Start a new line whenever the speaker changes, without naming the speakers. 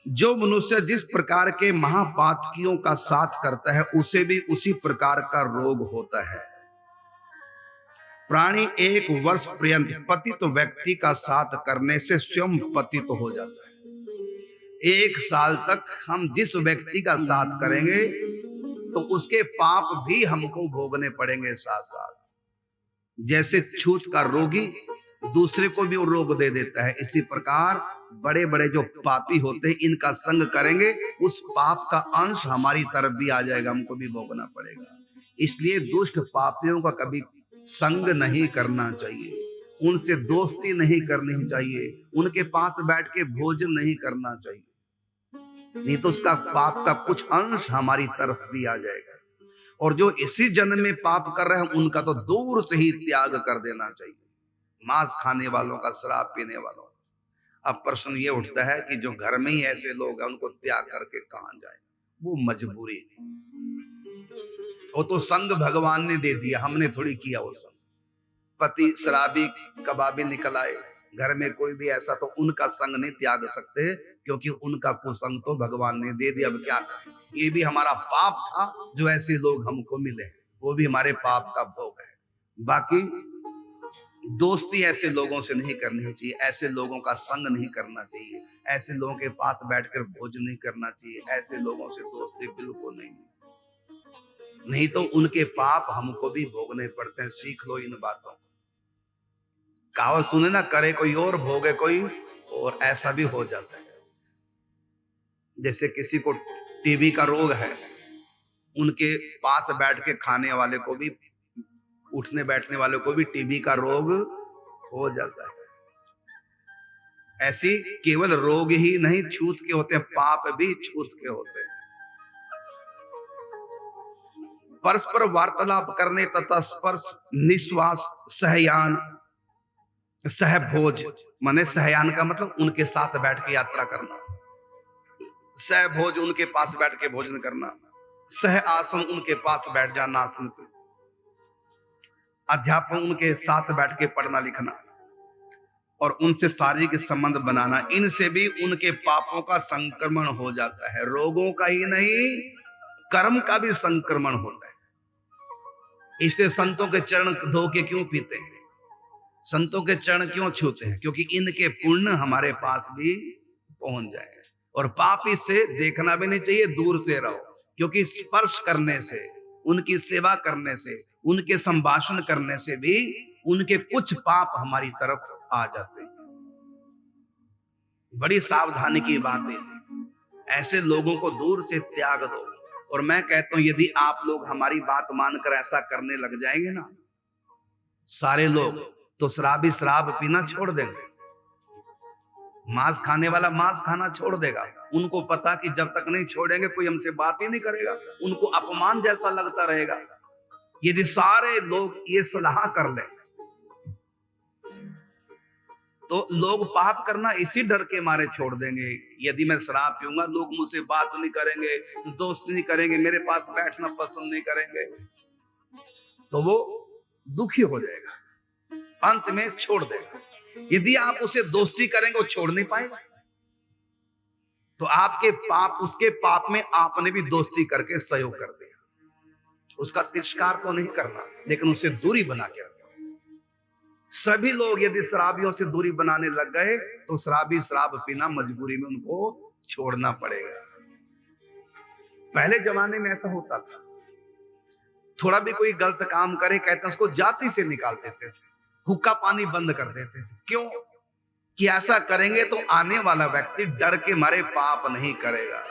जो मनुष्य जिस प्रकार के महापातकियों का साथ करता है उसे भी उसी प्रकार का रोग होता है। प्राणी 1 वर्ष पर्यंत पतित व्यक्ति का साथ करने से स्वयं पतित हो जाता है। 1 साल तक हम जिस व्यक्ति का साथ करेंगे तो उसके पाप भी हमको भोगने पड़ेंगे साथ साथ। जैसे छूत का रोगी दूसरे को भी रोग दे देता है, इसी प्रकार बड़े बड़े जो पापी होते हैं इनका संग करेंगे, उस पाप का अंश हमारी तरफ भी आ जाएगा, हमको भी भोगना पड़ेगा। इसलिए दुष्ट पापियों का कभी संग नहीं करना चाहिए, उनसे दोस्ती नहीं करनी चाहिए, उनके पास बैठ के भोजन नहीं करना चाहिए, नहीं तो उसका पाप का कुछ अंश हमारी तरफ भी आ जाएगा। और जो इसी जन्म में पाप कर रहे हैं उनका तो दूर से ही त्याग कर देना चाहिए, मांस खाने वालों का, शराब पीने वालों का। अब प्रश्न ये उठता है कि जो घर में ही ऐसे लोग हैं उनको त्याग करके कहां जाए? वो मजबूरी है, वो तो संग भगवान ने दे दिया, हमने थोड़ी किया वो संग। पति शराबी कबाबी निकल आए घर में कोई भी ऐसा, तो उनका संग नहीं त्याग सकते, क्योंकि उनका कुसंग तो भगवान ने दे दिया। अब क्या करें? ये भी हमारा पाप था जो ऐसे लोग हमको मिले, वो भी हमारे पाप का भोग है। बाकी दोस्ती ऐसे लोगों से नहीं करनी चाहिए, ऐसे लोगों का संग नहीं करना चाहिए, ऐसे लोगों के पास बैठकर भोजन नहीं करना चाहिए, ऐसे लोगों से दोस्ती बिल्कुल नहीं तो उनके पाप हमको भी भोगने पड़ते हैं। सीख लो इन बातों को। कहावत सुने ना, करे कोई और भोगे कोई और, ऐसा भी हो जाता है। जैसे किसी को टीबी का रोग है, उनके पास बैठ के खाने वाले को भी, उठने बैठने वाले को भी टीबी का रोग हो जाता है। ऐसी केवल रोग ही नहीं छूत के होते हैं, पाप भी छूत के होते हैं। परस्पर वार्तालाप करने तथा स्पर्श, निश्वास, सहयान, सहभोज माने सहयान का मतलब उनके साथ बैठ के यात्रा करना, सहभोज उनके पास बैठ के भोजन करना, सह आसन उनके पास बैठ जाना आसन पे, अध्यापन उनके साथ बैठ के पढ़ना लिखना और उनसे शारीरिक संबंध बनाना, इनसे भी उनके पापों का संक्रमण हो जाता है। रोगों का ही नहीं, कर्म का भी संक्रमण होता है। इसलिए संतों के चरण धो के क्यों पीते हैं, संतों के चरण क्यों छूते हैं? क्योंकि इनके पुण्य हमारे पास भी पहुंच जाए। और पापी से देखना भी नहीं चाहिए, दूर से रहो, क्योंकि स्पर्श करने से, उनकी सेवा करने से, उनके संभाषण करने से भी उनके कुछ पाप हमारी तरफ आ जाते हैं। बड़ी सावधानी की बात है, ऐसे लोगों को दूर से त्याग दो। और मैं कहता हूं यदि आप लोग हमारी बात मानकर ऐसा करने लग जाएंगे ना, सारे लोग, तो शराबी शराब पीना छोड़ देंगे, मांस खाने वाला मांस खाना छोड़ देगा। उनको पता कि जब तक नहीं छोड़ेंगे कोई हमसे बात ही नहीं करेगा, उनको अपमान जैसा लगता रहेगा। यदि सारे लोग ये सलाह कर लें तो लोग पाप करना इसी डर के मारे छोड़ देंगे। यदि मैं शराब पीऊंगा लोग मुझसे बात नहीं करेंगे, दोस्त नहीं करेंगे, मेरे पास बैठना पसंद नहीं करेंगे, तो वो दुखी हो जाएगा, अंत में छोड़ देगा। यदि आप उसे दोस्ती करेंगे वो छोड़ नहीं पाएगा, तो आपके पाप, उसके पाप में आपने भी दोस्ती करके सहयोग कर दिया। उसका तिरस्कार तो नहीं करना, लेकिन उसे दूरी बना के रखना। सभी लोग यदि शराबियों से दूरी बनाने लग गए तो शराबी शराब पीना मजबूरी में उनको छोड़ना पड़ेगा। पहले जमाने में ऐसा होता था, थोड़ा भी कोई गलत काम करे कहते हैं उसको जाति से निकाल देते थे, हुक्का पानी बंद कर देते थे। क्यों? कि ऐसा करेंगे तो आने वाला व्यक्ति डर के मारे पाप नहीं करेगा।